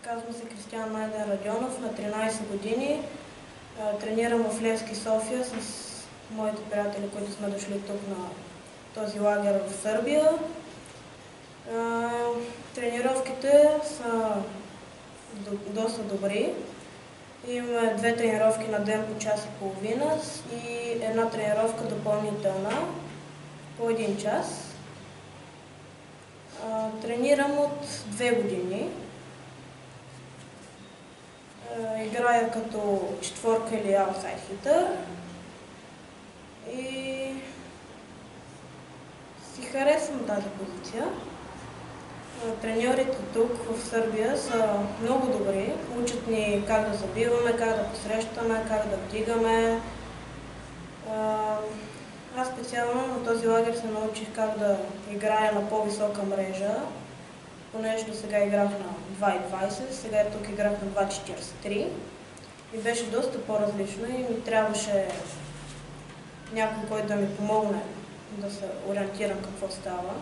Казвам се Кристиян Найден Радионов, на 13 години. Тренирам в Левски, София с моите приятели, които сме дошли тук на този лагер в Сърбия. Тренировките са доста добри. Имаме 2 тренировки на ден по час и половина и една тренировка допълнителна по 1 час. Тренирам от 2 години. Играя като четворка или аутсайд хитър и си харесвам тази позиция. Треньорите тук в Сърбия са много добри. Учат ни как да забиваме, как да посрещаме, как да вдигаме. Аз специално на този лагер се научих как да играя на по-висока мрежа, понеже до сега играх на 2,20, сега тук играх на 2,43 и беше доста по-различно и ми трябваше някой, който да ми помогне да се ориентирам какво става.